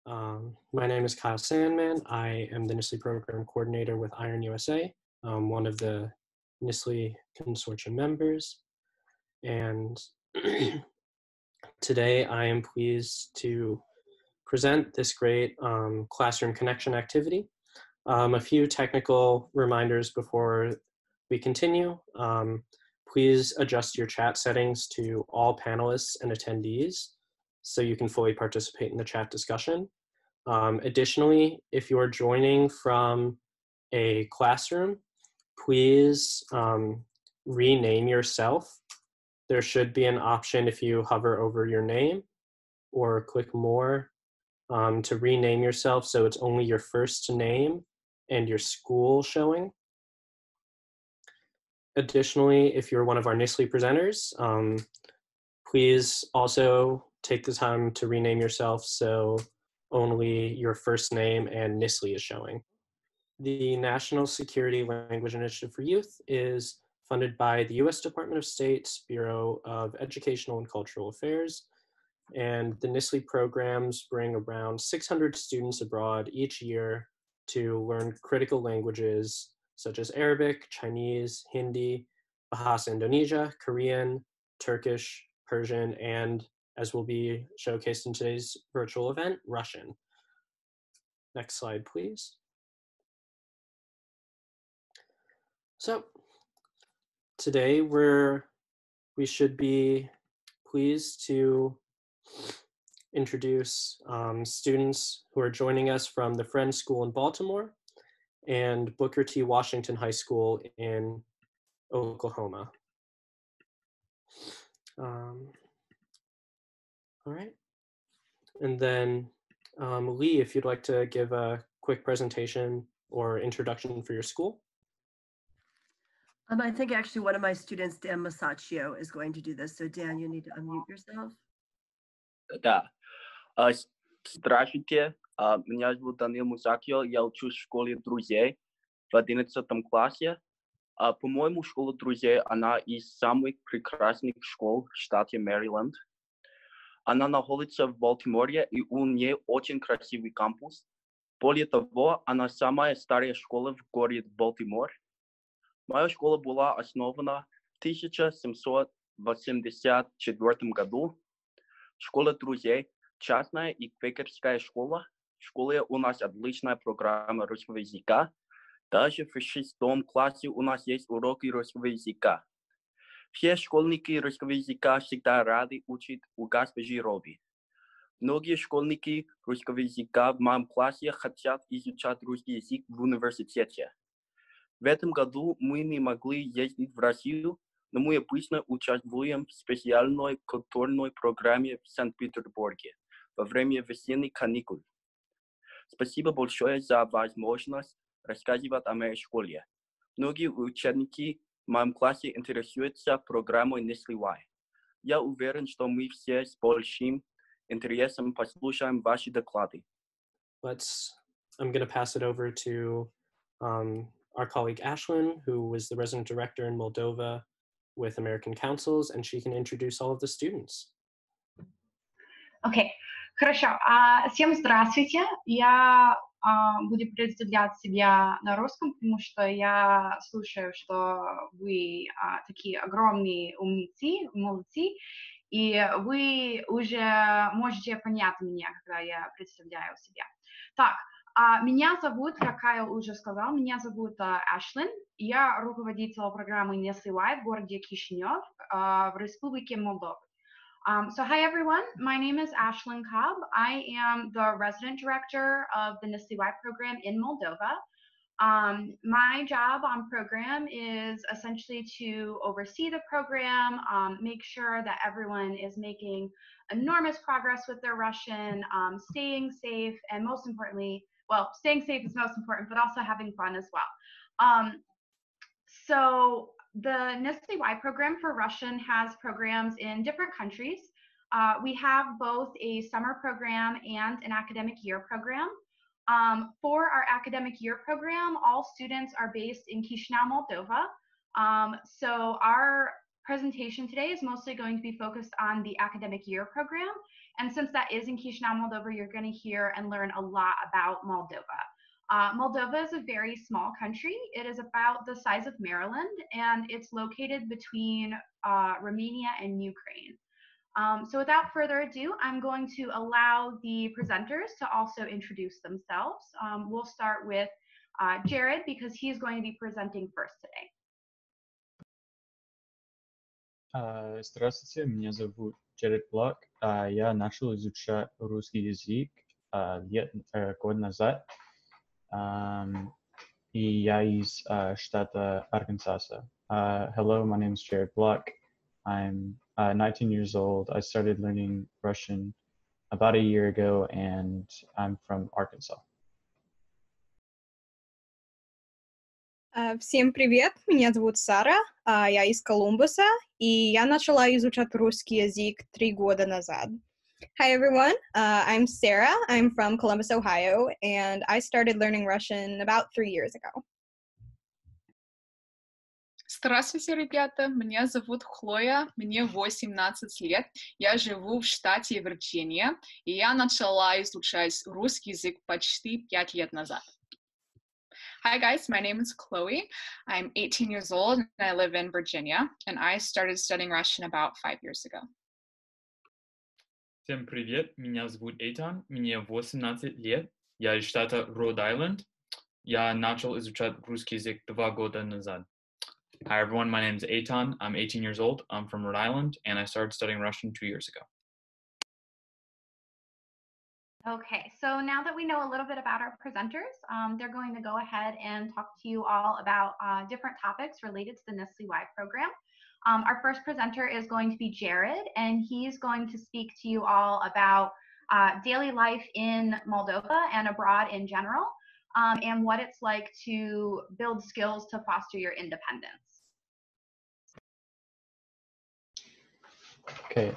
My name is Kyle Sandman. I am the NSLI Program Coordinator with Iron USA, one of the NSLI Consortium members. And today I am pleased to present this great classroom connection activity. A few technical reminders before we continue. Please adjust your chat settings to all panelists and attendees so you can fully participate in the chat discussion. Additionally, if you're joining from a classroom, please rename yourself. There should be an option if you hover over your name or click more to rename yourself so it's only your first name and your school showing. Additionally, if you're one of our NSLI presenters, please also take the time to rename yourself so only your first name and NSLI is showing. The National Security Language Initiative for Youth is funded by the U.S. Department of State's Bureau of Educational and Cultural Affairs, and the NSLI programs bring around 600 students abroad each year to learn critical languages such as Arabic, Chinese, Hindi, Bahasa Indonesia, Korean, Turkish, Persian, and, as will be showcased in today's virtual event, Russian. Next slide, please. So today we should be pleased to introduce students who are joining us from the Friends School in Baltimore and Booker T. Washington High School in Oklahoma. All right. And then Lee, if you'd like to give a quick presentation or introduction for your school. I think actually one of my students, Dan Masaccio, is going to do this. So Dan, you need to unmute yourself. Да. Здравствуйте. Меня зовут Данил Мусакио. Я учусь в школе друзей в 11 классе. По-моему, школа друзей, она из самых прекрасных школ в штате Мэриленд. Она находится в Балтиморе, и у нее очень красивый кампус. Более того, она самая старая школа в городе Балтимор. Моя школа была основана в 1784 году. Школа друзей – частная и квекерская школа. В школе у нас отличная программа русского языка. Даже в 6 классе у нас есть уроки русского языка. Все школьники русского языка всегда рады учить у госпожи Робби. Многие школьники русского языка в моем классе хотят изучать русский язык в университете. В этом году мы не могли ездить в Россию, но мы обычно участвуем в специальной культурной программе в Санкт-Петербурге во время весенних каникул. Спасибо большое за возможность рассказывать о моей школе. Многие ученики в моем классе интересуются программой NSLI-Y. Я уверен, что мы все с большим интересом послушаем ваши доклады. I'm going to pass it over to our colleague Ashlyn, who was the resident director in Moldova with American Councils, and she can introduce all of the students. Okay, хорошо. Всем здравствуйте. Я буду представлять себя на русском, потому что я слушаю, что вы такие огромные умницы, молодцы, и вы уже можете понять меня, когда я представляю себя. Так, меня зовут, как Кайл уже сказал, меня зовут Ashlyn. Я руководитель программы NSLI-Y в городе Кишинев в Республике Молдова. So hi everyone, my name is Ashlyn Cobb. I am the resident director of the NSLI-Y program in Moldova. My job on program is essentially to oversee the program, make sure that everyone is making enormous progress with their Russian, staying safe, and most importantly, well, staying safe is most important, but also having fun as well. So the NSLI-Y program for Russian has programs in different countries. We have both a summer program and an academic year program. For our academic year program, all students are based in Chisinau, Moldova. So our presentation today is mostly going to be focused on the academic year program. And since that is in Chisinau, Moldova, you're going to hear and learn a lot about Moldova. Moldova is a very small country. It is about the size of Maryland, and it's located between Romania and Ukraine. So without further ado, I'm going to allow the presenters to also introduce themselves. We'll start with Jared, because he's going to be presenting first today. Здравствуйте, меня зовут Jared Block. Я начал изучать русский язык год назад. И я из штата Арканзаса. Hello, my name is Jared Block. I'm 19 years old. I started learning Russian about a year ago, and I'm from Arkansas. Всем привет, меня зовут Сара, я из Колумбуса, и я начала изучать русский язык 3 года назад. Hi everyone, I'm Sarah, I'm from Columbus, Ohio, and I started learning Russian about 3 years ago. Здравствуйте, ребята, меня зовут Хлоя, мне 18 лет, я живу в штате Вирджиния, и я начала изучать русский язык почти 5 лет назад. Hi guys, my name is Chloe. I'm 18 years old and I live in Virginia, and I started studying Russian about 5 years ago. Всем привет, меня зовут Эйтан, мне 18 лет, я из штата Род-Айленд. Я начал изучать русский язык 2 года назад. Hi everyone, my name is Eitan, I'm 18 years old, I'm from Rhode Island, and I started studying Russian 2 years ago. Okay, so now that we know a little bit about our presenters, they're going to go ahead and talk to you all about different topics related to the NSLI-Y program. Our first presenter is going to be Jared, and he's going to speak to you all about daily life in Moldova and abroad in general, and what it's like to build skills to foster your independence. Okay,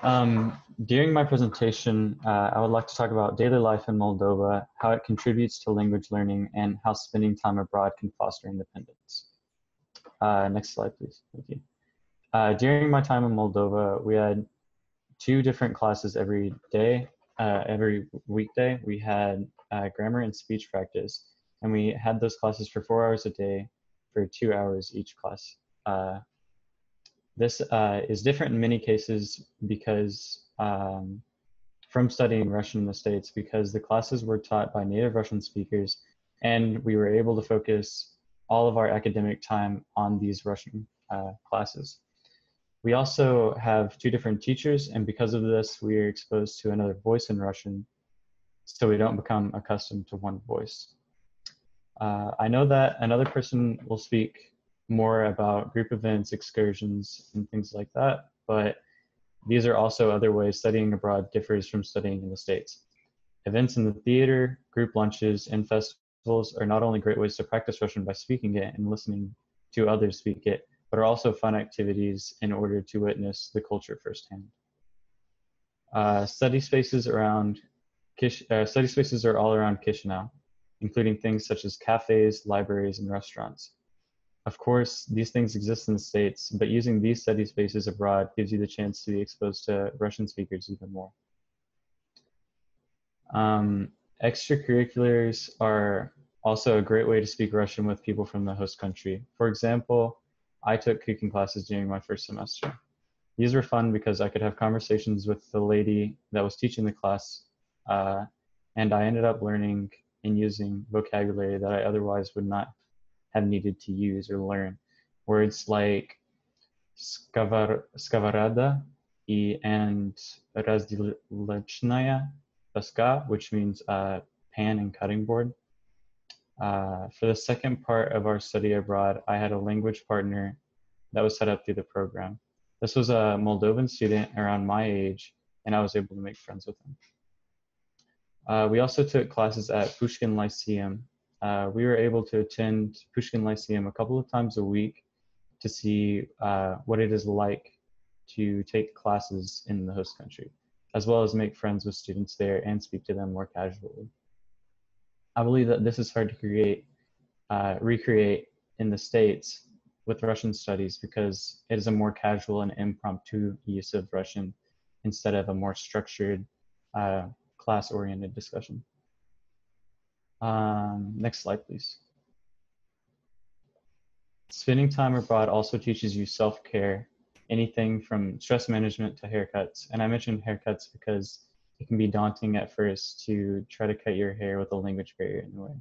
during my presentation, I would like to talk about daily life in Moldova, how it contributes to language learning, and how spending time abroad can foster independence. Next slide, please. Thank you. During my time in Moldova, we had 2 different classes every day, every weekday. We had grammar and speech practice, and we had those classes for 4 hours a day for 2 hours each class. This is different in many cases because from studying Russian in the States, because the classes were taught by native Russian speakers, and we were able to focus all of our academic time on these Russian classes. We also have 2 different teachers, and because of this, we are exposed to another voice in Russian, so we don't become accustomed to one voice. I know that another person will speak more about group events, excursions, and things like that, but these are also other ways studying abroad differs from studying in the States. Events in the theater, group lunches, and festivals are not only great ways to practice Russian by speaking it and listening to others speak it, but are also fun activities in order to witness the culture firsthand. Study spaces are all around Chisinau, including things such as cafes, libraries, and restaurants. Of course, these things exist in the States, but using these study spaces abroad gives you the chance to be exposed to Russian speakers even more. Extracurriculars are also a great way to speak Russian with people from the host country. For example, I took cooking classes during my first semester. These were fun because I could have conversations with the lady that was teaching the class, and I ended up learning and using vocabulary that I otherwise would not have needed to use or learn. Words like skavarada and razdelechная doska, which means pan and cutting board. For the second part of our study abroad, I had a language partner that was set up through the program. This was a Moldovan student around my age, and I was able to make friends with him. We also took classes at Pushkin Lyceum. We were able to attend Pushkin Lyceum a couple of times a week to see what it is like to take classes in the host country, as well as make friends with students there and speak to them more casually. I believe that this is hard to recreate in the States with Russian studies because it is a more casual and impromptu use of Russian instead of a more structured class-oriented discussion. Next slide, please. Spending time abroad also teaches you self-care, anything from stress management to haircuts. And I mentioned haircuts because it can be daunting at first to try to cut your hair with a language barrier in a way.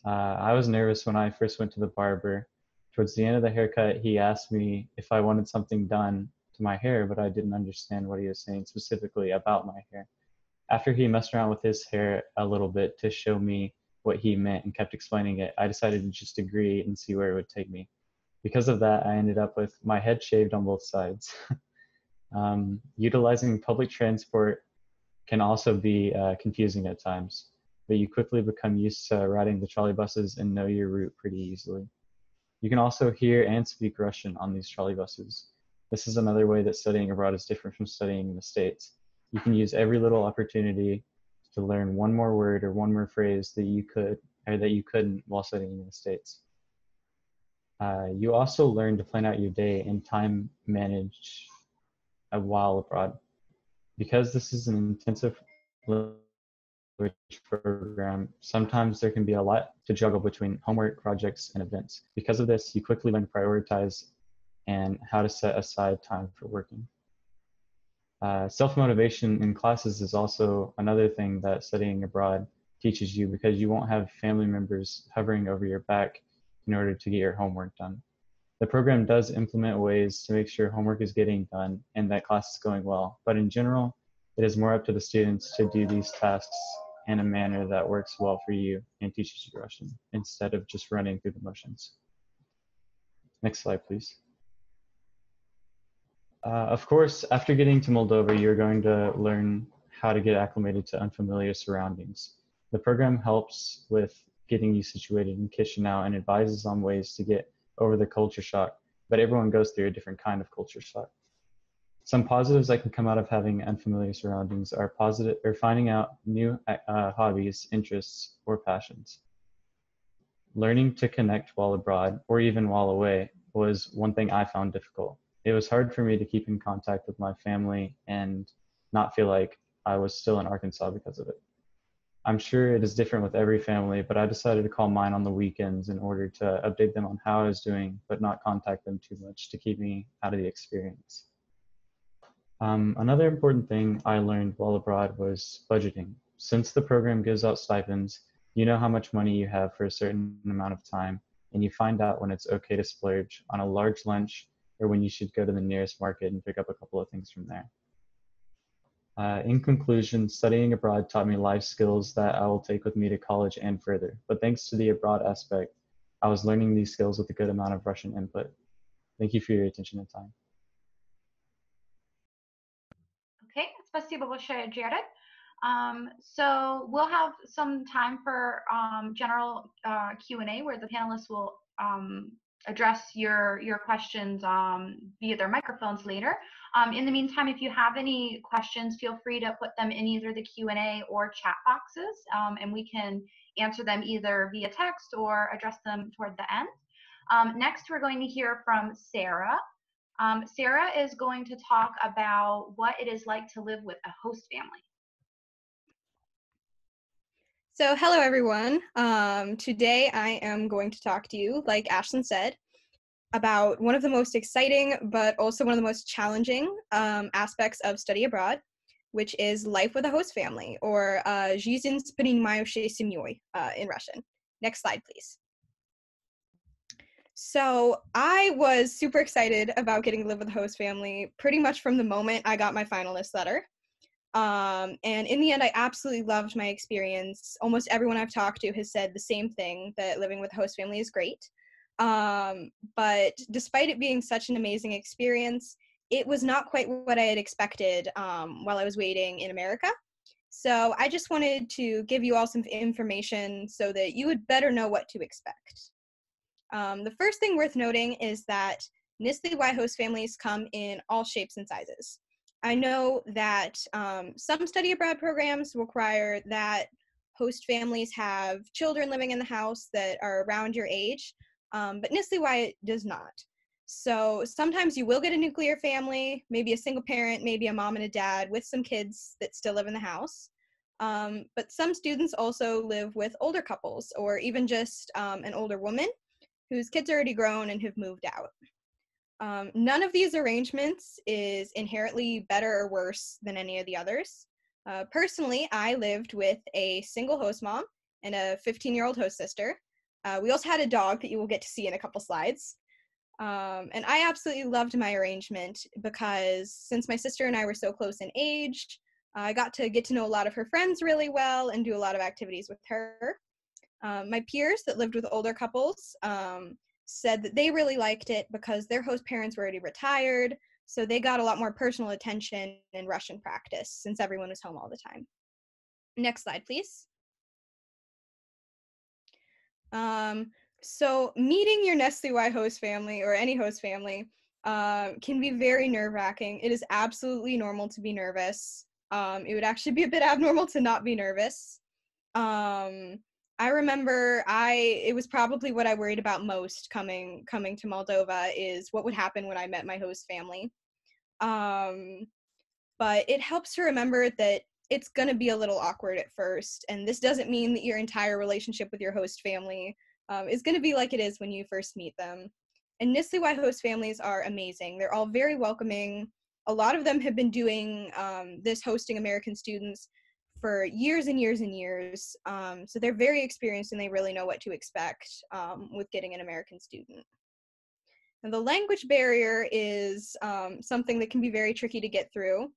I was nervous when I first went to the barber. Towards the end of the haircut, he asked me if I wanted something done to my hair, but I didn't understand what he was saying specifically about my hair. After he messed around with his hair a little bit to show me what he meant and kept explaining it, I decided to just agree and see where it would take me. Because of that, I ended up with my head shaved on both sides. Utilizing public transport can also be confusing at times, but you quickly become used to riding the trolley buses and know your route pretty easily. You can also hear and speak Russian on these trolley buses. This is another way that studying abroad is different from studying in the States. You can use every little opportunity to learn one more word or one more phrase that you could or that you couldn't while studying in the States. You also learn to plan out your day and time manage while abroad. Because this is an intensive language program, sometimes there can be a lot to juggle between homework, projects, and events. Because of this, you quickly learn to prioritize and how to set aside time for working. Self-motivation in classes is also another thing that studying abroad teaches you, because you won't have family members hovering over your back in order to get your homework done. The program does implement ways to make sure homework is getting done and that class is going well, but in general, it is more up to the students to do these tasks in a manner that works well for you and teaches you Russian, instead of just running through the motions. Next slide, please. Of course, after getting to Moldova, you're going to learn how to get acclimated to unfamiliar surroundings. The program helps with getting you situated in Chisinau and advises on ways to get over the culture shock, but everyone goes through a different kind of culture shock. Some positives that can come out of having unfamiliar surroundings are finding out new hobbies, interests, or passions. Learning to connect while abroad, or even while away, was one thing I found difficult. It was hard for me to keep in contact with my family and not feel like I was still in Arkansas because of it. I'm sure it is different with every family, but I decided to call mine on the weekends in order to update them on how I was doing, but not contact them too much to keep me out of the experience. Another important thing I learned while abroad was budgeting. Since the program gives out stipends, you know how much money you have for a certain amount of time, and you find out when it's okay to splurge on a large lunch or when you should go to the nearest market and pick up a couple of things from there. In conclusion, studying abroad taught me life skills that I will take with me to college and further. But thanks to the abroad aspect, I was learning these skills with a good amount of Russian input. Thank you for your attention and time. Okay, спасибо большое, Jared. So we'll have some time for general Q&A where the panelists will address your questions via their microphones later. In the meantime, if you have any questions, feel free to put them in either the Q&A or chat boxes, and we can answer them either via text or address them toward the end. Next, we're going to hear from Sarah. Sarah is going to talk about what it is like to live with a host family. So hello, everyone. Today I am going to talk to you, like Ashlyn said, about one of the most exciting, but also one of the most challenging aspects of study abroad, which is life with a host family, or жизнь с принимающей семьей in Russian. Next slide, please. So I was super excited about getting to live with a host family pretty much from the moment I got my finalist letter. And in the end, I absolutely loved my experience. Almost everyone I've talked to has said the same thing, that living with a host family is great. But despite it being such an amazing experience, it was not quite what I had expected while I was waiting in America. So I just wanted to give you all some information so that you would better know what to expect. The first thing worth noting is that NSLI-Y host families come in all shapes and sizes. I know that some study abroad programs require that host families have children living in the house that are around your age, but NSLI-Y does not. So sometimes you will get a nuclear family, maybe a single parent, maybe a mom and a dad with some kids that still live in the house. But some students also live with older couples or even just an older woman whose kids are already grown and have moved out. None of these arrangements is inherently better or worse than any of the others. Personally, I lived with a single host mom and a 15-year-old host sister. We also had a dog that you will get to see in a couple slides. And I absolutely loved my arrangement because since my sister and I were so close in age, I got to get to know a lot of her friends really well and do a lot of activities with her. My peers that lived with older couples said that they really liked it because their host parents were already retired, so they got a lot more personal attention and Russian practice since everyone was home all the time. Next slide, please. So meeting your NSLI-Y host family or any host family can be very nerve-wracking. It is absolutely normal to be nervous. It would actually be a bit abnormal to not be nervous. I remember it was probably what I worried about most coming to Moldova is what would happen when I met my host family. But it helps to remember that it's going to be a little awkward at first, and this doesn't mean that your entire relationship with your host family is going to be like it is when you first meet them. And NSLI-Y host families are amazing. They're all very welcoming. A lot of them have been doing this hosting American students for years and years and years. So they're very experienced and they really know what to expect with getting an American student. And the language barrier is something that can be very tricky to get through,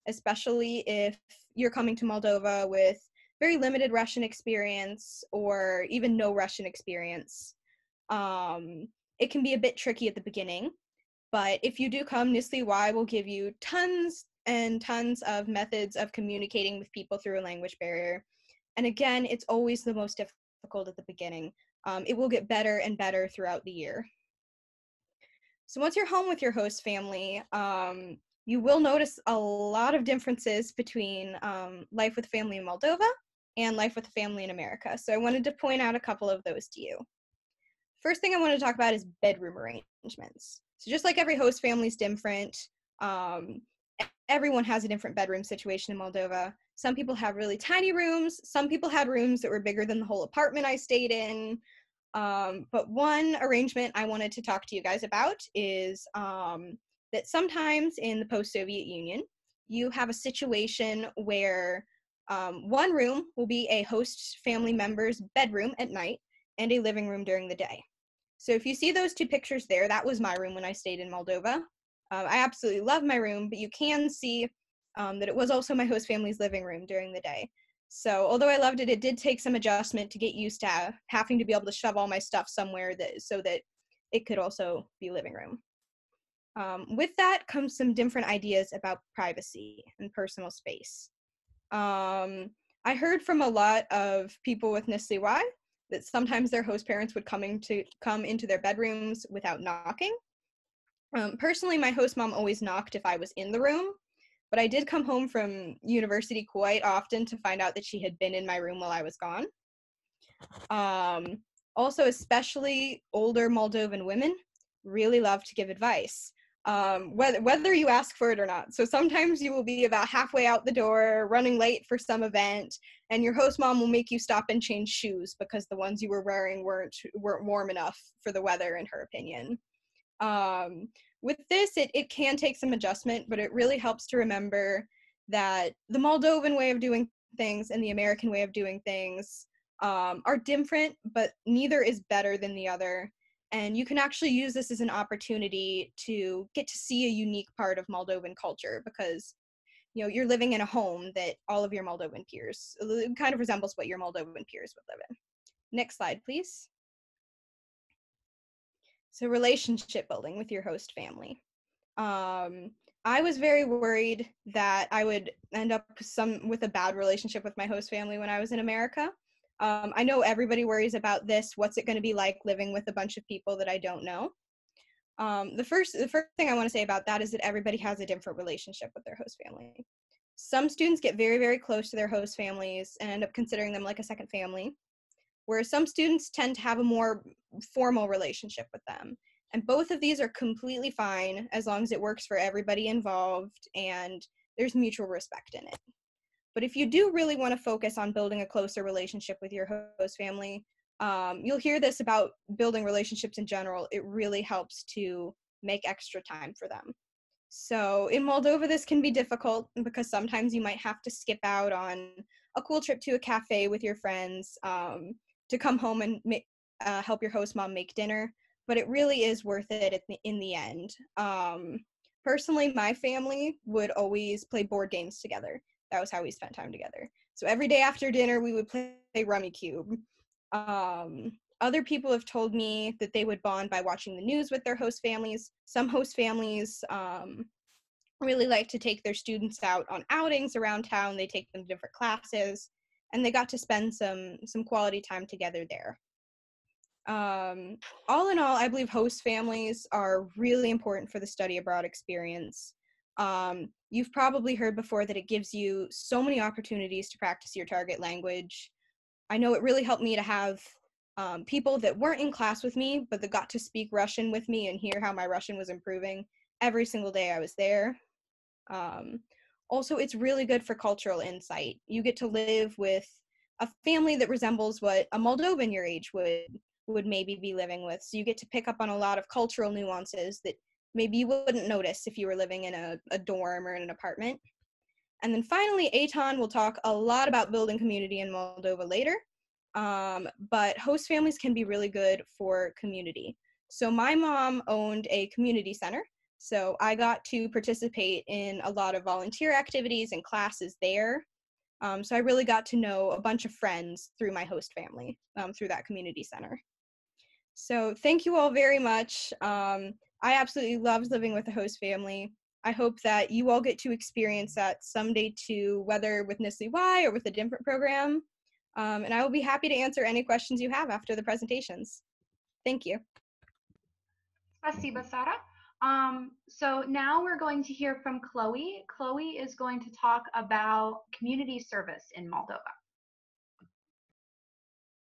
especially if you're coming to Moldova with very limited Russian experience or even no Russian experience. It can be a bit tricky at the beginning, but if you do come, NSLI-Y will give you tons and tons of methods of communicating with people through a language barrier. And again, it's always the most difficult at the beginning. It will get better and better throughout the year. So once you're home with your host family, you will notice a lot of differences between life with family in Moldova and life with family in America. So I wanted to point out a couple of those to you. First thing I want to talk about is bedroom arrangements. So just like every host family is different, everyone has a different bedroom situation in Moldova. Some people have really tiny rooms. Some people had rooms that were bigger than the whole apartment I stayed in. But one arrangement I wanted to talk to you guys about is that sometimes in the post-Soviet Union, you have a situation where one room will be a host family member's bedroom at night and a living room during the day. So if you see those two pictures there, that was my room when I stayed in Moldova. I absolutely love my room, but you can see that it was also my host family's living room during the day. So although I loved it, it did take some adjustment to get used to having to be able to shove all my stuff somewhere so that it could also be living room. With that comes some different ideas about privacy and personal space. I heard from a lot of people with NSLI-Y that sometimes their host parents would come into their bedrooms without knocking. Personally, my host mom always knocked if I was in the room, but I did come home from university quite often to find out that she had been in my room while I was gone. Also, especially older Moldovan women really love to give advice, whether you ask for it or not. So sometimes you will be about halfway out the door, running late for some event, and your host mom will make you stop and change shoes because the ones you were wearing weren't warm enough for the weather, in her opinion. With this, it can take some adjustment, but it really helps to remember that the Moldovan way of doing things and the American way of doing things are different, but neither is better than the other. And you can actually use this as an opportunity to get to see a unique part of Moldovan culture because, you know, you're living in a home that all of your Moldovan peers, it kind of resembles what your Moldovan peers would live in. Next slide, please. So relationship building with your host family. I was very worried that I would end up with a bad relationship with my host family when I was in America. I know everybody worries about this. What's it going to be like living with a bunch of people that I don't know? The first thing I want to say about that is that everybody has a different relationship with their host family. Some students get very, very close to their host families and end up considering them like a second family, whereas some students tend to have a more formal relationship with them. And both of these are completely fine as long as it works for everybody involved and there's mutual respect in it. But if you do really want to focus on building a closer relationship with your host family, you'll hear this about building relationships in general. It really helps to make extra time for them. So in Moldova, this can be difficult because sometimes you might have to skip out on a cool trip to a cafe with your friends to come home and help your host mom make dinner. But it really is worth it in the end. Personally, my family would always play board games together. That was how we spent time together. So every day after dinner, we would play Rummy Cube. Other people have told me that they would bond by watching the news with their host families. Some host families really like to take their students out on outings around town. They take them to different classes, and they got to spend some quality time together there. All in all, I believe host families are really important for the study abroad experience. You've probably heard before that it gives you so many opportunities to practice your target language. I know it really helped me to have people that weren't in class with me, but that got to speak Russian with me and hear how my Russian was improving every single day I was there. Also, it's really good for cultural insight. You get to live with a family that resembles what a Moldovan your age would maybe be living with. So you get to pick up on a lot of cultural nuances that maybe you wouldn't notice if you were living in a dorm or in an apartment. And then finally, Eitan will talk a lot about building community in Moldova later, but host families can be really good for community. So my mom owned a community center, so I got to participate in a lot of volunteer activities and classes there. So I really got to know a bunch of friends through my host family, through that community center. So thank you all very much. I absolutely loved living with a host family. I hope that you all get to experience that someday too, whether with NSLI-Y or with a different program. And I will be happy to answer any questions you have after the presentations. Thank you. Спасибо, Sara. So now we're going to hear from Chloe. Chloe is going to talk about community service in Moldova.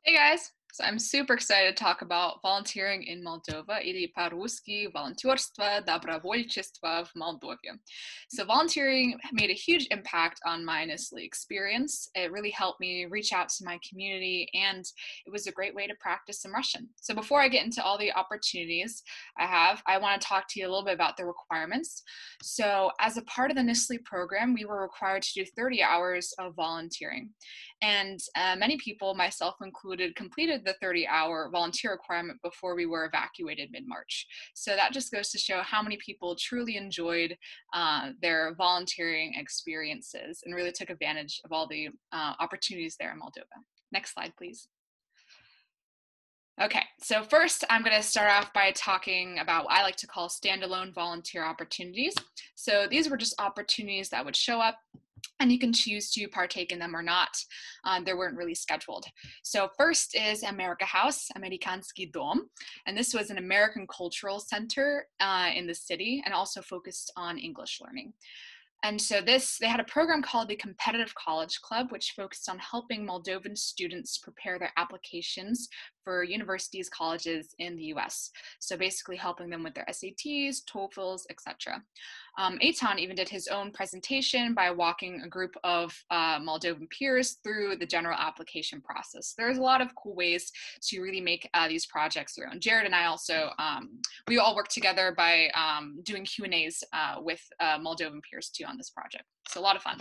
Hey guys, so I'm super excited to talk about volunteering in Moldova, или по-русски волонтерство, добровольчество в Молдове. So volunteering made a huge impact on my NSLI experience. It really helped me reach out to my community, and it was a great way to practice some Russian. So before I get into all the opportunities I want to talk to you a little bit about the requirements. So as a part of the NSLI program, we were required to do 30 hours of volunteering. And many people, myself included, completed the 30-hour volunteer requirement before we were evacuated mid-March. So that just goes to show how many people truly enjoyed their volunteering experiences and really took advantage of all the opportunities there in Moldova. Next slide, please. Okay, so first I'm going to start off by talking about what I like to call standalone volunteer opportunities. So these were just opportunities that would show up, and you can choose to partake in them or not. They weren't really scheduled. So first is America House, Amerikanski Dom. And this was an American cultural center in the city and also focused on English learning. And so they had a program called the Competitive College Club, which focused on helping Moldovan students prepare their applications for universities, colleges in the US. So basically helping them with their SATs, TOEFLs, etc. Eitan even did his own presentation by walking a group of Moldovan peers through the general application process. There's a lot of cool ways to really make these projects your own. Jared and I also, we all work together by doing Q&As with Moldovan peers too on this project. So a lot of fun.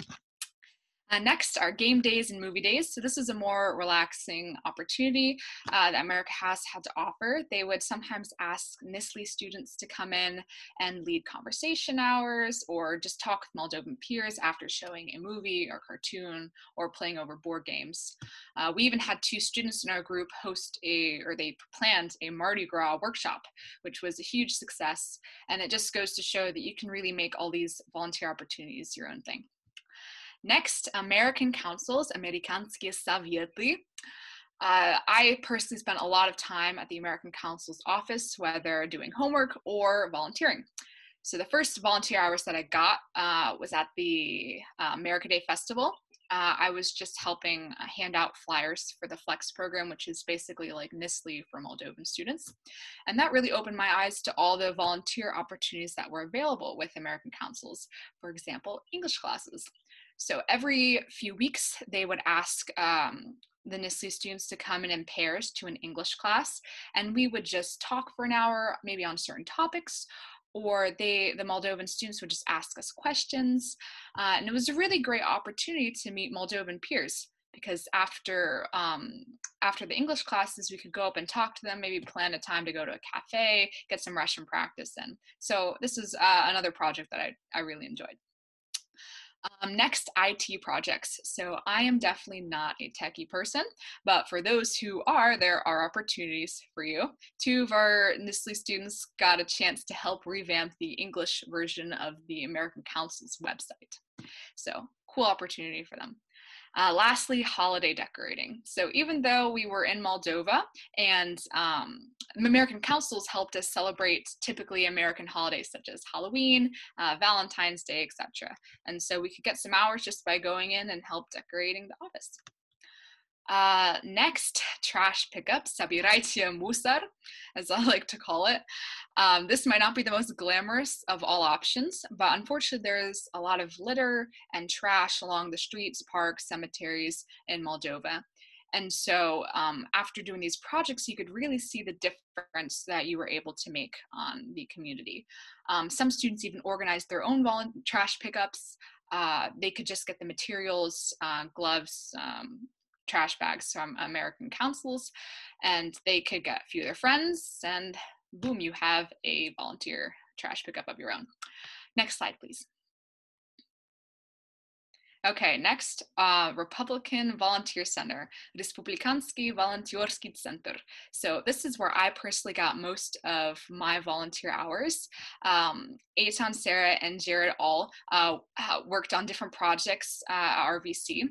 Next are game days and movie days. So this is a more relaxing opportunity that America House had to offer. They would sometimes ask NSLI students to come in and lead conversation hours or just talk with Moldovan peers after showing a movie or cartoon or playing over board games. We even had 2 students in our group they planned a Mardi Gras workshop, which was a huge success. And it just goes to show that you can really make all these volunteer opportunities your own thing. Next, American councils, Amerikanskie Soviety. I personally spent a lot of time at the American Council's office, whether doing homework or volunteering. So the first volunteer hours that I got was at the America Day Festival. I was just helping hand out flyers for the Flex program, which is basically like NSLI for Moldovan students. And that really opened my eyes to all the volunteer opportunities that were available with American councils. For example, English classes. So every few weeks, they would ask the NSLI students to come in pairs to an English class, and we would just talk for an hour, maybe on certain topics, or the Moldovan students would just ask us questions. And it was a really great opportunity to meet Moldovan peers, because after the English classes, we could go up and talk to them, maybe plan a time to go to a cafe, get some Russian practice in. So this is another project that I really enjoyed. Next, IT projects. So I am definitely not a techie person, but for those who are, there are opportunities for you. 2 of our NSLI students got a chance to help revamp the English version of the American Council's website. So cool opportunity for them. Lastly, holiday decorating. So even though we were in Moldova and American councils helped us celebrate typically American holidays such as Halloween, Valentine's Day, etc. And so we could get some hours just by going in and help decorating the office. Next, trash pickup, sabirajcie musar, as I like to call it. This might not be the most glamorous of all options, but unfortunately there's a lot of litter and trash along the streets, parks, cemeteries in Moldova. And so after doing these projects, you could really see the difference that you were able to make on the community. Some students even organized their own trash pickups. They could just get the materials, gloves, trash bags from American councils, and they could get a few of their friends, and boom, you have a volunteer trash pickup of your own. Next slide, please. Okay, next, Republican Volunteer Center, Respublikanski Volonterski Center. So this is where I personally got most of my volunteer hours. Eitan, Sarah, and Jared all worked on different projects at RVC.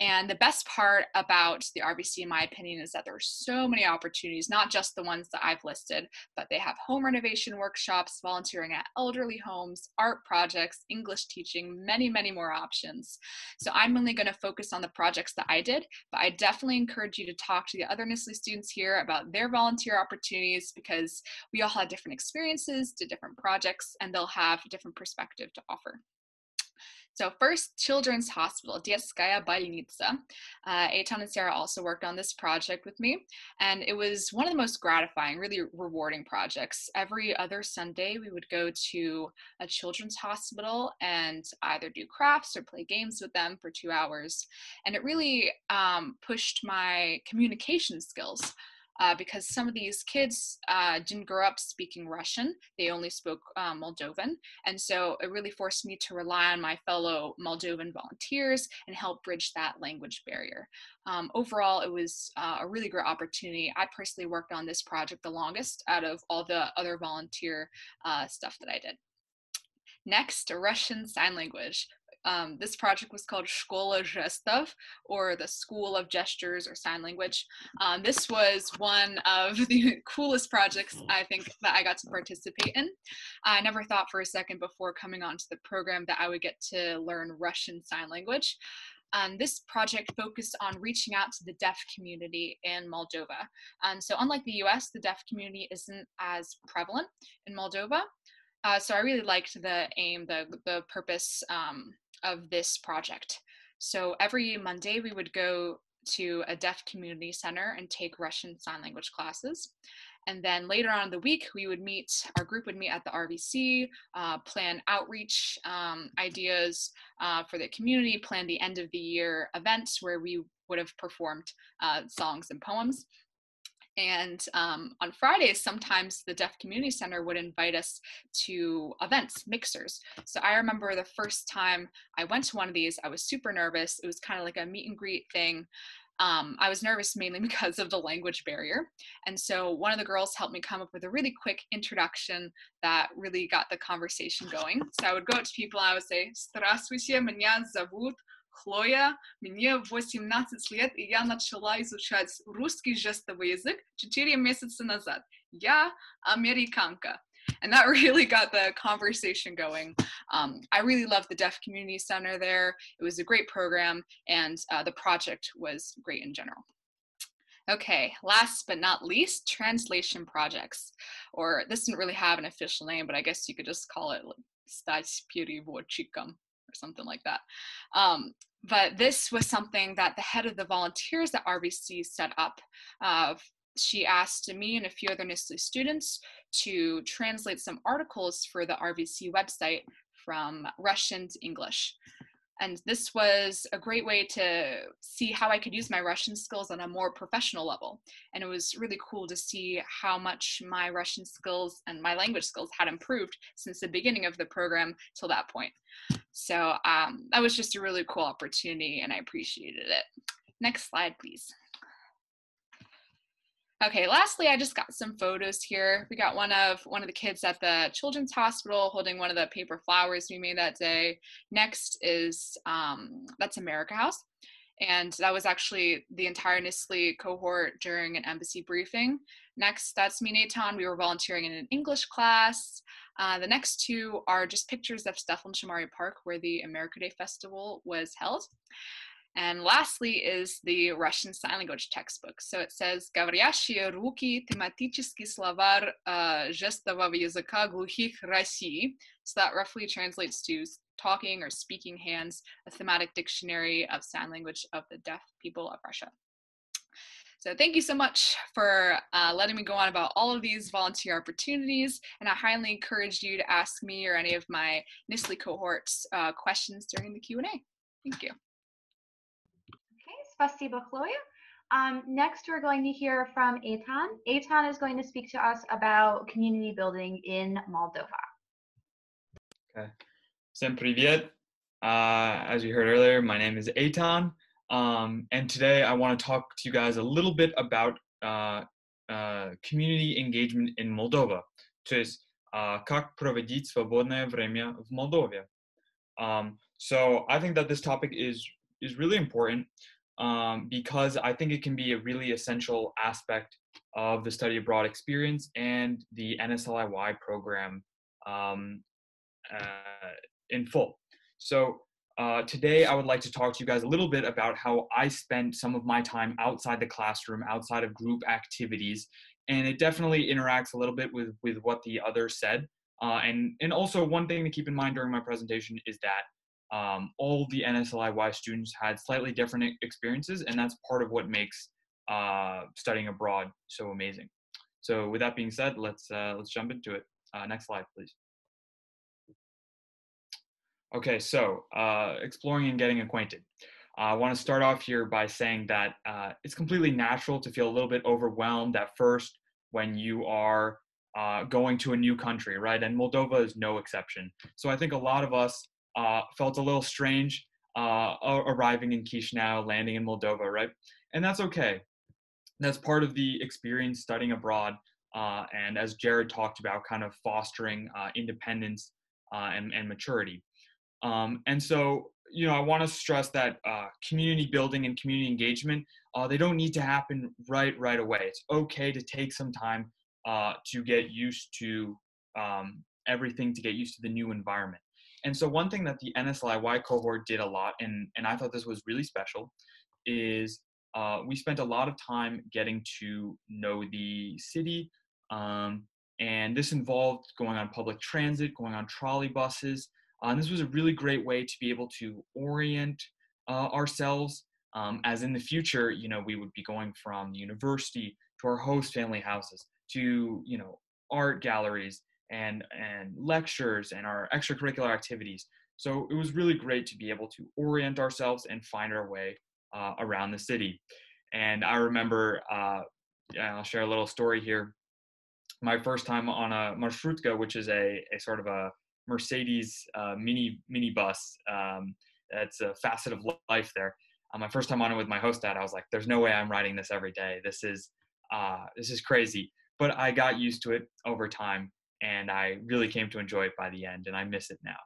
And the best part about the RVC, in my opinion, is that there are so many opportunities, not just the ones that I've listed, but they have home renovation workshops, volunteering at elderly homes, art projects, English teaching, many, many more options. So I'm only going to focus on the projects that I did, but I definitely encourage you to talk to the other NSLI students here about their volunteer opportunities, because we all had different experiences, did different projects, and they'll have a different perspective to offer. So first, Children's Hospital, Детская больница. Eitan and Sarah also worked on this project with me, and it was one of the most gratifying, really rewarding projects. Every other Sunday, we would go to a children's hospital and either do crafts or play games with them for 2 hours. And it really pushed my communication skills. Because some of these kids didn't grow up speaking Russian. They only spoke Moldovan. And so it really forced me to rely on my fellow Moldovan volunteers and help bridge that language barrier. Overall, it was a really great opportunity. I personally worked on this project the longest out of all the other volunteer stuff that I did. Next, Russian Sign Language. This project was called Shkola Gestov, or the School of Gestures or Sign Language. This was one of the coolest projects I think that I got to participate in. I never thought for a second before coming onto the program that I would get to learn Russian Sign Language. This project focused on reaching out to the deaf community in Moldova. So unlike the US, the deaf community isn't as prevalent in Moldova. So I really liked the aim, the purpose of this project. So every Monday we would go to a deaf community center and take Russian Sign Language classes. And then later on in the week, our group would meet at the RVC, plan outreach ideas for the community, plan the end of the year events where we would have performed songs and poems. And on Fridays, sometimes the Deaf Community Center would invite us to events, mixers. So I remember the first time I went to one of these, I was super nervous. It was kind of like a meet and greet thing. I was nervous mainly because of the language barrier. And so one of the girls helped me come up with a really quick introduction that really got the conversation going. So I would go up to people and I would say, "Здравствуйте, меня зовут Хлоя, мне 18 лет, и я начала изучать русский жестовый язык 4 месяца назад. Я американка." And that really got the conversation going. I really loved the Deaf Community Center there. It was a great program, and the project was great in general. Okay, last but not least, translation projects. Or this didn't really have an official name, but I guess you could just call it like stać переводчиком or something like that. But this was something that the head of the volunteers at RVC set up. She asked me and a few other NSLI students to translate some articles for the RVC website from Russian to English. And this was a great way to see how I could use my Russian skills on a more professional level. And it was really cool to see how much my Russian skills and my language skills had improved since the beginning of the program till that point. So that was just a really cool opportunity, and I appreciated it. Next slide, please. Okay, lastly, I just got some photos here. We got one of the kids at the Children's Hospital holding one of the paper flowers we made that day. Next is, that's America House. And that was actually the entire NSLI cohort during an embassy briefing. Next, that's me and Eitan. We were volunteering in an English class. The next two are just pictures of Stefan Shamari Park, where the America Day Festival was held. And lastly is the Russian Sign Language textbook. So it says «Говорящие руки, тематический словарь жестового языка глухих России». So that roughly translates to talking or speaking hands, a thematic dictionary of sign language of the deaf people of Russia. So thank you so much for letting me go on about all of these volunteer opportunities. And I highly encourage you to ask me or any of my NSLI cohorts questions during the Q&A. Thank you. Spasibo, Chloe. Next, we're going to hear from Eitan. Eitan is going to speak to us about community building in Moldova. Okay. Всем привет. As you heard earlier, my name is Eitan. And today I want to talk to you guys a little bit about community engagement in Moldova. То есть, как проводить свободное время в Молдове. So I think that this topic is really important. Because I think it can be a really essential aspect of the study abroad experience and the NSLI-Y program in full. So today I would like to talk to you guys a little bit about how I spent some of my time outside the classroom, outside of group activities, and it definitely interacts a little bit with what the others said. And also one thing to keep in mind during my presentation is that all the NSLI-Y students had slightly different experiences, and that's part of what makes studying abroad so amazing. So with that being said, let's jump into it. Next slide, please. Okay, so exploring and getting acquainted. I want to start off here by saying that it's completely natural to feel a little bit overwhelmed at first when you are going to a new country, right? And Moldova is no exception. So I think a lot of us felt a little strange arriving in Chisinau, landing in Moldova, right? And that's okay. That's part of the experience studying abroad. And as Jared talked about, kind of fostering independence and maturity. And so, you know, I want to stress that community building and community engagement, they don't need to happen right away. It's okay to take some time to get used to everything, to get used to the new environment. And so one thing that the NSLI-Y cohort did a lot, and I thought this was really special, is we spent a lot of time getting to know the city. And this involved going on public transit, going on trolley buses. And this was a really great way to be able to orient ourselves, as in the future, you know, we would be going from the university to our host family houses to, you know, art galleries and lectures and our extracurricular activities. So it was really great to be able to orient ourselves and find our way around the city. And I remember, I'll share a little story here. My first time on a marshrutka, which is a sort of a Mercedes mini bus. That's a facet of life there. My first time on it with my host dad, I was like, "There's no way I'm riding this every day. This is crazy." But I got used to it over time, and I really came to enjoy it by the end, and I miss it now.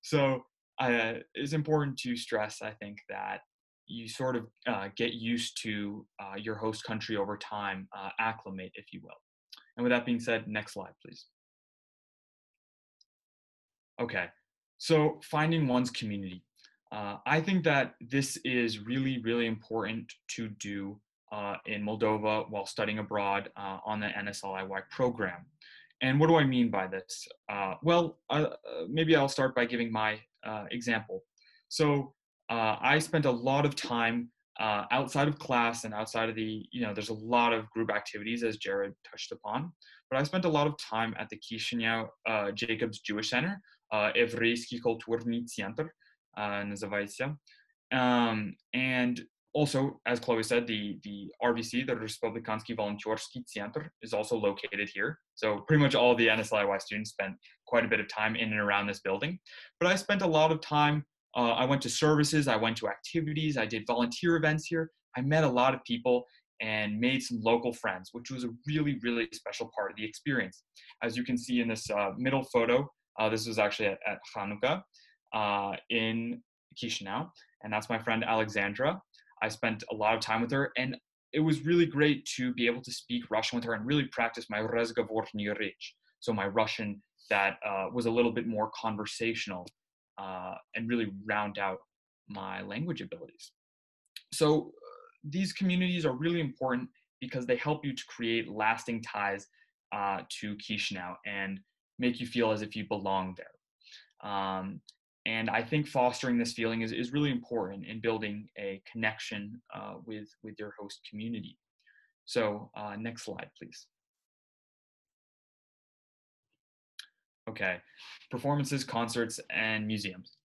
So it's important to stress, I think, that you sort of get used to your host country over time, acclimate, if you will. And with that being said, next slide, please. Okay, so finding one's community. I think that this is really, really important to do in Moldova while studying abroad on the NSLI-Y program. And what do I mean by this? Maybe I'll start by giving my example. So I spent a lot of time outside of class and outside of there's a lot of group activities, as Jared touched upon, but I spent a lot of time at the Chisinau Jacobs Jewish Center, Еврейский культурный центр, называется. And also, as Chloe said, the RVC, the Respublikanski Volonterski Center, is also located here. So pretty much all the NSLI-Y students spent quite a bit of time in and around this building. But I spent a lot of time, I went to services, I went to activities, I did volunteer events here. I met a lot of people and made some local friends, which was a really, really special part of the experience. As you can see in this middle photo, this was actually at Hanukkah in Chisinau, and that's my friend Alexandra. I spent a lot of time with her, and it was really great to be able to speak Russian with her and really practice my разговорный речь, so my Russian that was a little bit more conversational and really round out my language abilities. So these communities are really important because they help you to create lasting ties to Chisinau and make you feel as if you belong there. And I think fostering this feeling is really important in building a connection with your host community. So next slide, please. Okay, performances, concerts, and museums.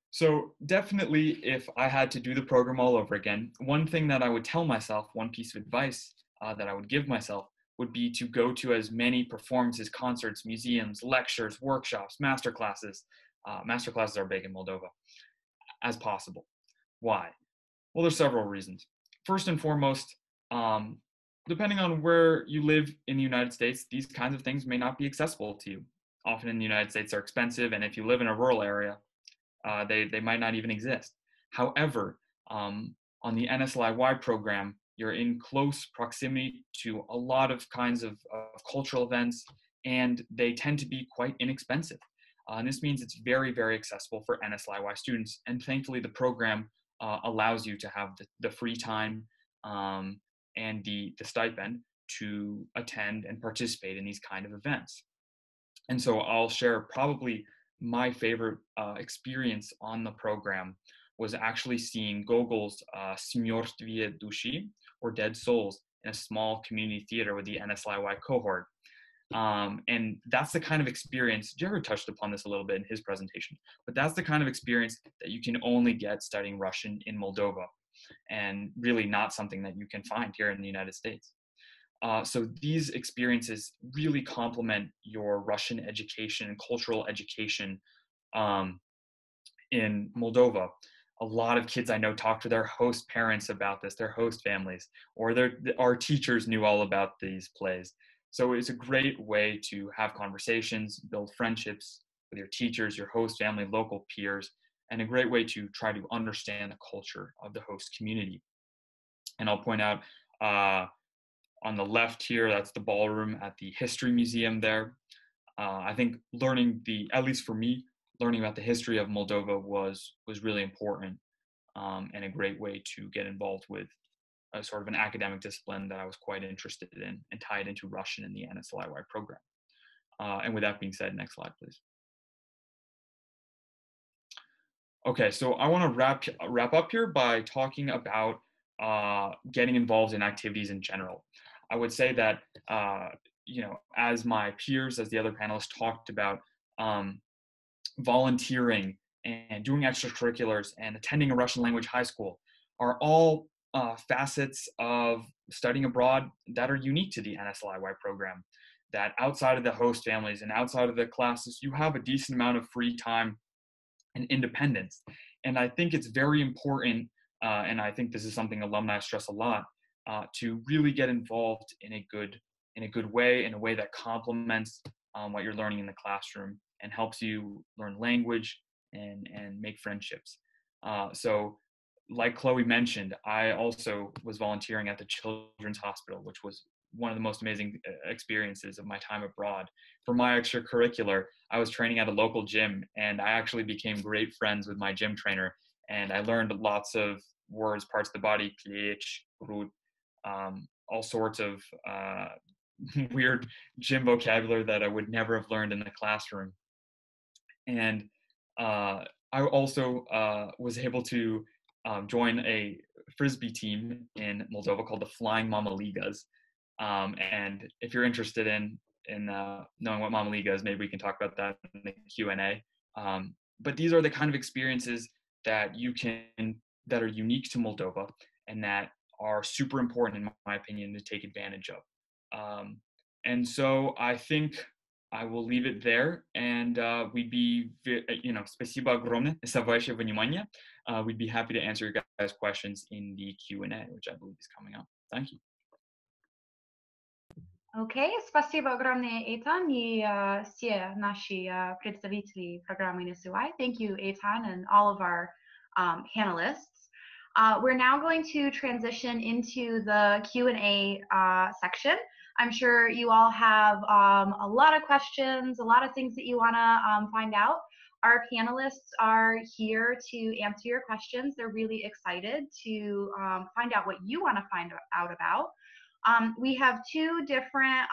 So definitely, if I had to do the program all over again, one thing that I would tell myself, one piece of advice that I would give myself would be to go to as many performances, concerts, museums, lectures, workshops, masterclasses. Masterclasses are big in Moldova, as possible. Why? Well, there's several reasons. First and foremost, depending on where you live in the United States, these kinds of things may not be accessible to you. Often in the United States, they're expensive, and if you live in a rural area, they might not even exist. However, on the NSLI-Y program, you're in close proximity to a lot of kinds of cultural events, and they tend to be quite inexpensive. And this means it's very, very accessible for NSLI-Y students. And thankfully, the program allows you to have the free time and the stipend to attend and participate in these kind of events. And so I'll share probably my favorite experience on the program was actually seeing Gogol's Smертвие души, or Dead Souls, in a small community theater with the NSLI-Y cohort. And that's the kind of experience, Jared touched upon this a little bit in his presentation, but that's the kind of experience that you can only get studying Russian in Moldova, and really not something that you can find here in the United States. So these experiences really complement your Russian education and cultural education in Moldova. A lot of kids I know talk to their host parents about this, their host families, or our teachers knew all about these plays. So it's a great way to have conversations, build friendships with your teachers, your host family, local peers, and a great way to try to understand the culture of the host community. And I'll point out on the left here, that's the ballroom at the History Museum there. I think at least for me, learning about the history of Moldova was really important and a great way to get involved with a sort of an academic discipline that I was quite interested in and tie it into Russian in the NSLI-Y program. And with that being said, next slide, please. Okay, so I want to wrap up here by talking about getting involved in activities in general. I would say that, as my peers, as the other panelists talked about, volunteering and doing extracurriculars and attending a Russian language high school are all facets of studying abroad that are unique to the NSLI-Y program, that outside of the host families and outside of the classes, you have a decent amount of free time and independence. And I think it's very important, and I think this is something alumni stress a lot, to really get involved in a good way, in a way that complements what you're learning in the classroom and helps you learn language and make friendships. So like Chloe mentioned, I also was volunteering at the Children's Hospital, which was one of the most amazing experiences of my time abroad. For my extracurricular, I was training at a local gym, and I actually became great friends with my gym trainer. And I learned lots of words, parts of the body, all sorts of weird gym vocabulary that I would never have learned in the classroom. And I also was able to join a Frisbee team in Moldova called the Flying Mama Ligas. And if you're interested in knowing what Mama Liga is, maybe we can talk about that in the Q&A. But these are the kind of experiences that that are unique to Moldova and that are super important, in my opinion, to take advantage of. And so I think I will leave it there, and we'd be, спасибо огромное за ваше внимание. We'd be happy to answer your guys' questions in the Q&A, which I believe is coming up. Thank you. Okay, спасибо огромное, Eitan, и все наши представители программы NSLI. Thank you, Eitan, and all of our panelists. We're now going to transition into the Q&A section. I'm sure you all have a lot of questions, a lot of things that you want to find out. Our panelists are here to answer your questions. They're really excited to find out what you want to find out about. We have two different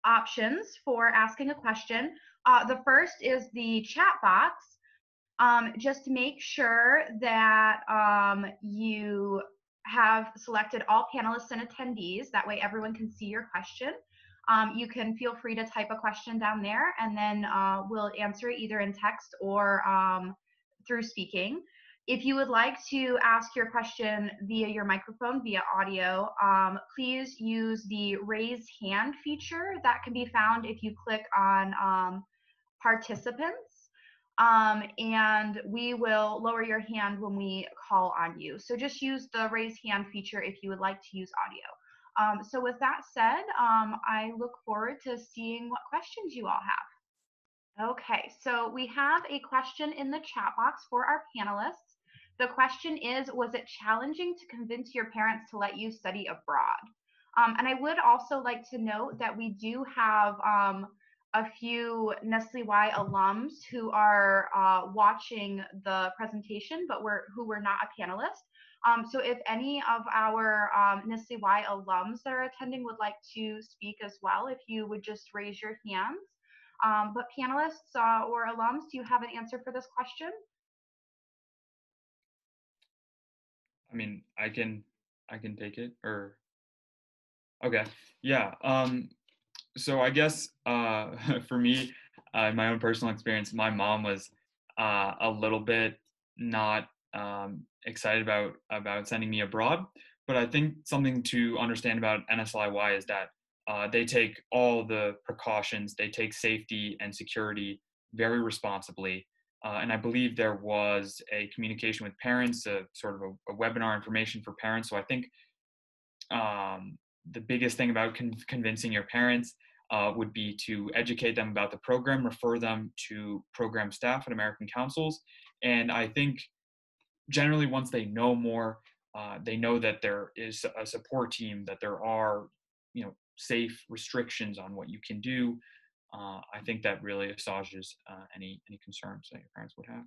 options for asking a question. The first is the chat box. Just make sure that you have selected all panelists and attendees. That way everyone can see your question. You can feel free to type a question down there, and then we'll answer it either in text or through speaking. If you would like to ask your question via your microphone, via audio, please use the raise hand feature that can be found if you click on participants, and we will lower your hand when we call on you. So just use the raise hand feature if you would like to use audio. So with that said, I look forward to seeing what questions you all have. Okay, so we have a question in the chat box for our panelists. The question is, was it challenging to convince your parents to let you study abroad? And I would also like to note that we do have a few NSLI-Y alums who are watching the presentation, but who were not a panelist. So if any of our NSLI-Y alums that are attending would like to speak as well, if you would just raise your hands. But panelists or alums, do you have an answer for this question? I mean, I can take it, or okay, yeah. So I guess for me, in my own personal experience, my mom was a little bit not excited about sending me abroad. But I think something to understand about NSLI-Y is that they take all the precautions, they take safety and security very responsibly. And I believe there was a communication with parents, sort of a webinar information for parents. So I think the biggest thing about convincing your parents would be to educate them about the program, refer them to program staff at American councils. And I think generally once they know more, they know that there is a support team, that there are, safe restrictions on what you can do. I think that really assuages any concerns that your parents would have.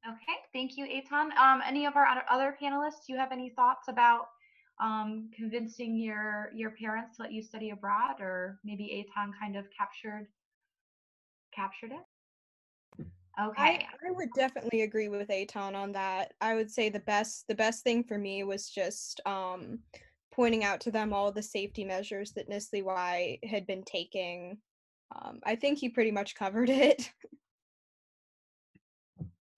Okay, thank you, Eitan. Any of our other panelists, do you have any thoughts about convincing your parents to let you study abroad, or maybe Eitan kind of captured it? Okay. I would definitely agree with Eitan on that. I would say the best thing for me was just pointing out to them all the safety measures that NSLI-Y had been taking. I think he pretty much covered it.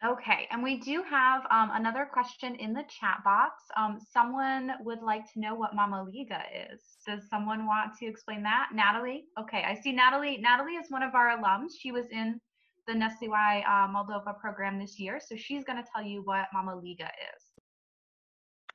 Okay, and we do have another question in the chat box. Someone would like to know what Mama Liga is. Does someone want to explain that? Natalie? Okay, I see Natalie. Natalie is one of our alums. She was in the NSLI-Y Moldova program this year, so she's going to tell you what Mama Liga is.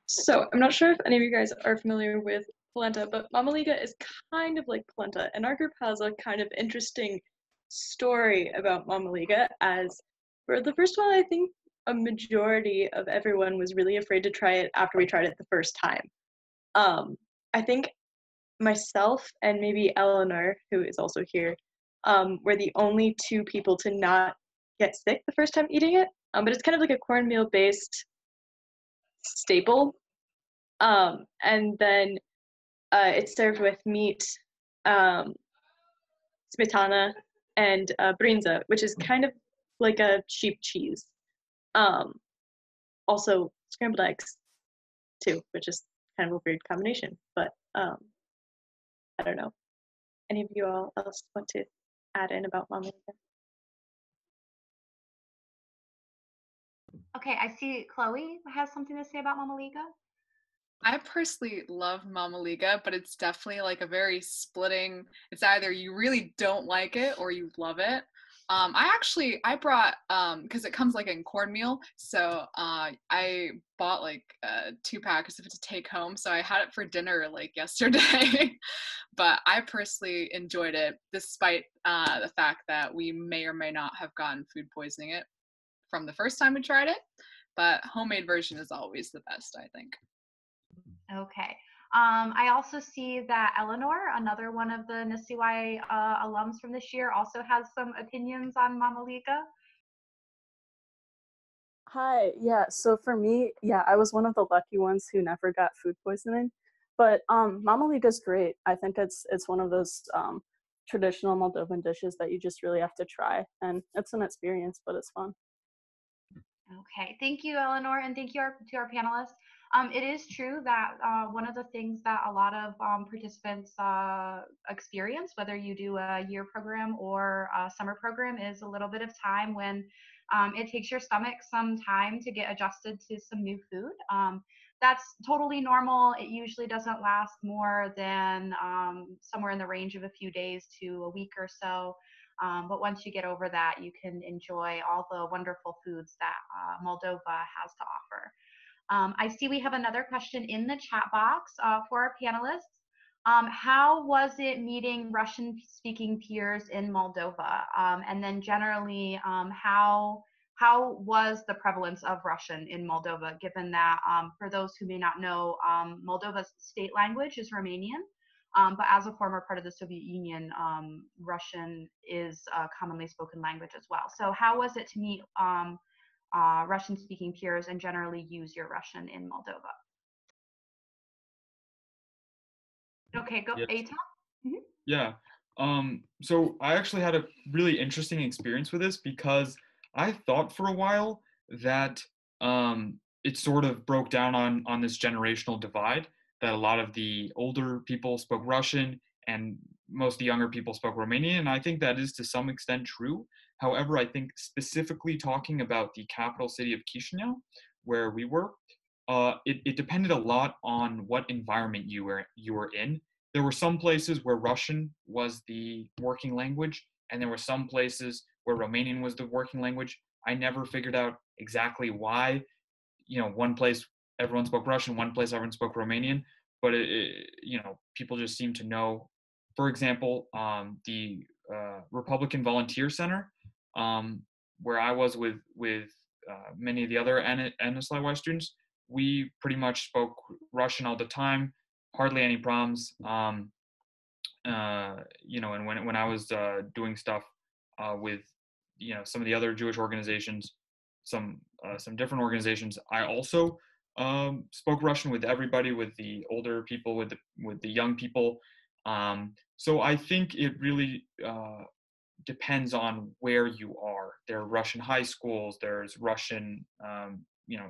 So I'm not sure if any of you guys are familiar with polenta, but Mama Liga is kind of like polenta, and our group has a kind of interesting story about Mama Liga. As for the first one, I think a majority of everyone was really afraid to try it after we tried it the first time. I think myself and maybe Eleanor, who is also here, were the only two people to not get sick the first time eating it. But it's kind of like a cornmeal based staple. And then it's served with meat, smetana, and brinza, which is kind of like a sheep cheese. Also scrambled eggs too, which is kind of a weird combination, but I don't know. Any of you all else want to add in about Mama Liga? Okay, I see Chloe has something to say about Mama Liga. I personally love Mama Liga, but it's definitely like a very splitting. It's either you really don't like it or you love it. I brought because it comes like in cornmeal, so I bought like 2 packets of it to take home. So I had it for dinner like yesterday, but I personally enjoyed it despite the fact that we may or may not have gotten food poisoning it from the first time we tried it. But homemade version is always the best, I think. Okay. I also see that Eleanor, another one of the NSLI-Y alums from this year, also has some opinions on Mama Liga. Hi, yeah, so for me, yeah, I was one of the lucky ones who never got food poisoning. But Mama Liga's great. I think it's one of those traditional Moldovan dishes that you just really have to try. And it's an experience, but it's fun. Okay, thank you, Eleanor, and thank you to our panelists. It is true that one of the things that a lot of participants experience, whether you do a year program or a summer program, is a little bit of time when it takes your stomach some time to get adjusted to some new food. That's totally normal. It usually doesn't last more than somewhere in the range of a few days to a week or so. But once you get over that, you can enjoy all the wonderful foods that Moldova has to offer. I see we have another question in the chat box for our panelists. How was it meeting Russian-speaking peers in Moldova? And then generally, how was the prevalence of Russian in Moldova, given that, for those who may not know, Moldova's state language is Romanian, but as a former part of the Soviet Union, Russian is a commonly spoken language as well. So how was it to meet Russian-speaking peers and generally use your Russian in Moldova? Okay, go, Yes. Eitan. Mm-hmm. Yeah. So I actually had a really interesting experience with this because I thought for a while that it sort of broke down on this generational divide, that a lot of the older people spoke Russian and most of the younger people spoke Romanian, and I think that is to some extent true. However, I think specifically talking about the capital city of Chisinau, where we were, it depended a lot on what environment you were in. There were some places where Russian was the working language, and there were some places where Romanian was the working language. I never figured out exactly why. One place everyone spoke Russian, one place everyone spoke Romanian, but people just seem to know. For example, the Republican Volunteer Center, where I was with many of the other NSLI-Y students, we pretty much spoke Russian all the time, hardly any problems. And when I was doing stuff with some of the other Jewish organizations, some different organizations, I also spoke Russian with everybody, with the older people, with the young people. So I think it really depends on where you are. There are Russian high schools, there's Russian,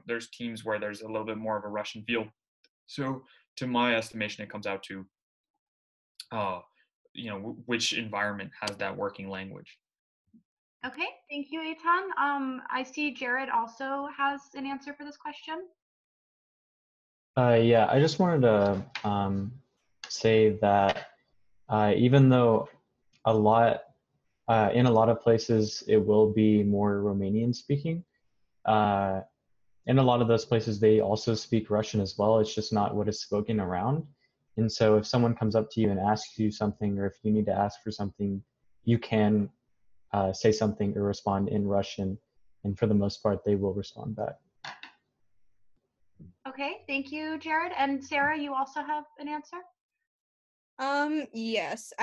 there's teams where there's a little bit more of a Russian feel. So to my estimation, it comes out to, which environment has that working language. Okay, thank you, Eitan. I see Jared also has an answer for this question. Yeah, I just wanted to say that even though in a lot of places it will be more Romanian speaking, in a lot of those places they also speak Russian as well. It's just not what is spoken around. And so if someone comes up to you and asks you something, or if you need to ask for something, you can say something or respond in Russian. and for the most part, they will respond back. Okay, thank you, Jared. And Sarah, you also have an answer? Yes,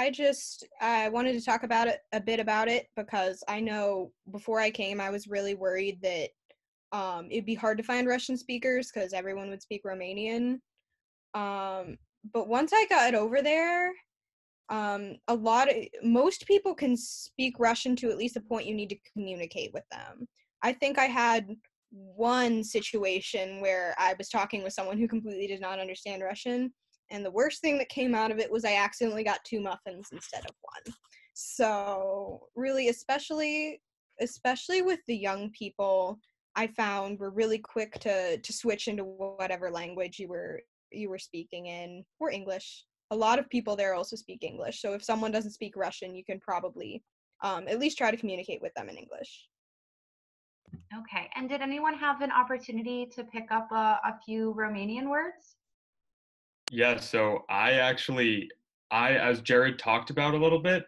I wanted to talk about it a bit about it because I know before I came, I was really worried that it'd be hard to find Russian speakers because everyone would speak Romanian. But once I got over there, most people can speak Russian to at least the point you need to communicate with them. I think I had one situation where I was talking with someone who completely did not understand Russian, and the worst thing that came out of it was I accidentally got 2 muffins instead of 1. So really, especially with the young people, I found were really quick to switch into whatever language you were speaking in, or English. A lot of people there also speak English, so if someone doesn't speak Russian, you can probably at least try to communicate with them in English. Okay, and did anyone have an opportunity to pick up a few Romanian words? Yeah, so as Jared talked about a little bit,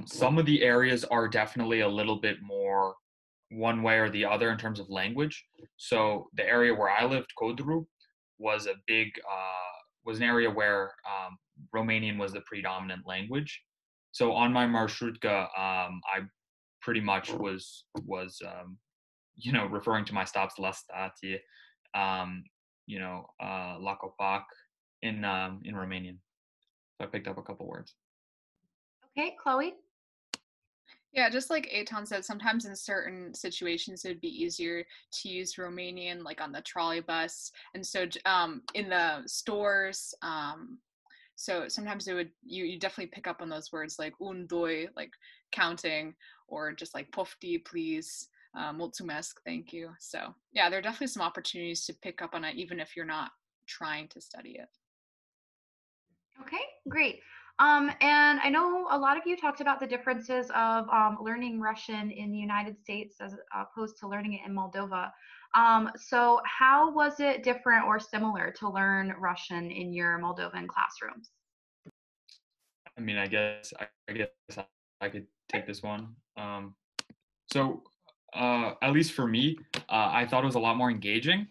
some of the areas are definitely a little bit more one way or the other in terms of language. So the area where I lived, Codru, was was an area where Romanian was the predominant language. So on my marsrutka, I pretty much was referring to my stops, La Statie, La Copac in Romanian. So I picked up a couple words. Okay, Chloe? Yeah, just like Eitan said, sometimes in certain situations it would be easier to use Romanian, like on the trolley bus, and so in the stores. So sometimes you definitely pick up on those words like un, doi, like counting, or just like pofti, please, mulțumesc, thank you. So yeah, there are definitely some opportunities to pick up on it, even if you're not trying to study it. Okay, great. And I know a lot of you talked about the differences of learning Russian in the United States as opposed to learning it in Moldova. So how was it different or similar to learn Russian in your Moldovan classrooms? I mean, I guess I could take this one. So at least for me, I thought it was a lot more engaging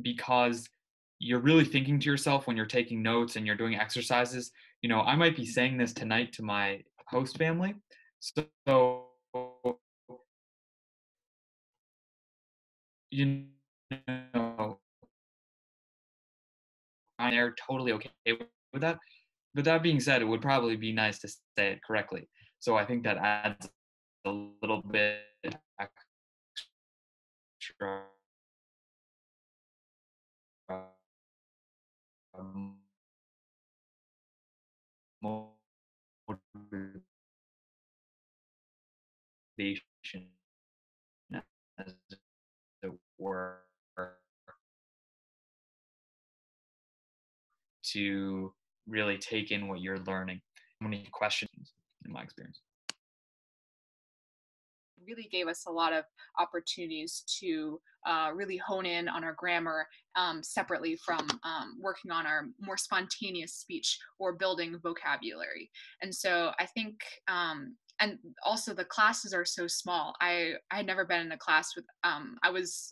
because you're really thinking to yourself when you're taking notes and you're doing exercises. I might be saying this tonight to my host family. So, they're totally okay with that. But that being said, it would probably be nice to say it correctly. So I think that adds a little bit extra motivation, as it were, to really take in what you're learning. Many questions, in my experience. Really gave us a lot of opportunities to really hone in on our grammar separately from working on our more spontaneous speech or building vocabulary. And so I think, and also the classes are so small. I had never been in a class with, I was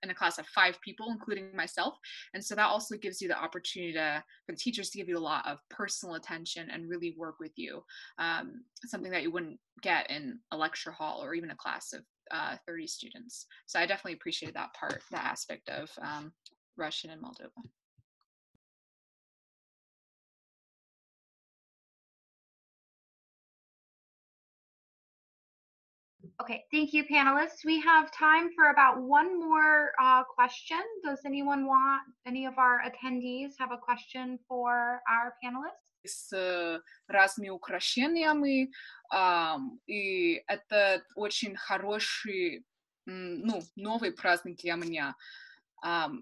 in a class of 5 people, including myself. And so that also gives you the opportunity for the teachers to give you a lot of personal attention and really work with you. Something that you wouldn't get in a lecture hall or even a class of 30 students. So I definitely appreciated that aspect of Russian in Moldova. Okay, thank you, panelists. We have time for about one more question. Does any of our attendees have a question for our panelists? С разными украшениями, и это очень хороший, новый праздник для меня.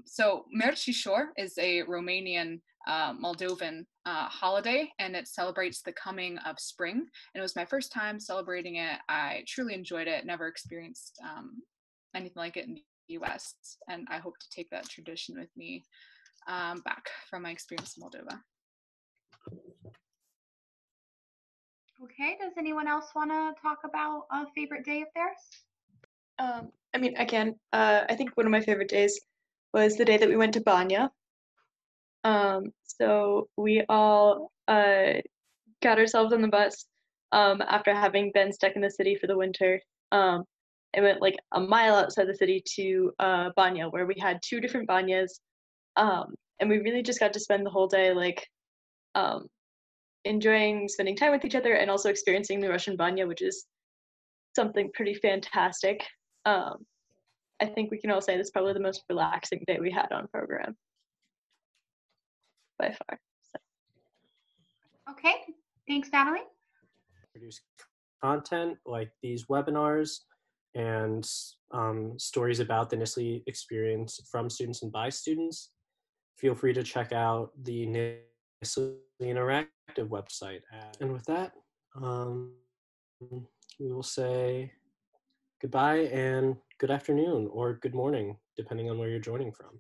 So Merci Shor is a Romanian Moldovan holiday, and it celebrates the coming of spring. And it was my first time celebrating it. I truly enjoyed it. Never experienced anything like it in the US, and I hope to take that tradition with me back from my experience in Moldova. Okay, does anyone else want to talk about a favorite day of theirs? I mean, again, I think one of my favorite days was the day that we went to Banya. So we all got ourselves on the bus after having been stuck in the city for the winter. It went like a mile outside the city to Banya, where we had 2 different banyas, and we really just got to spend the whole day like enjoying spending time with each other and also experiencing the Russian banya, which is something pretty fantastic. I think we can all say this is probably the most relaxing day we had on program by far. So. Okay, thanks, Natalie. Produce content like these webinars and stories about the NSLI experience from students and by students. Feel free to check out the NSLI Interactive website. And with that, we will say goodbye and good afternoon or good morning, depending on where you're joining from.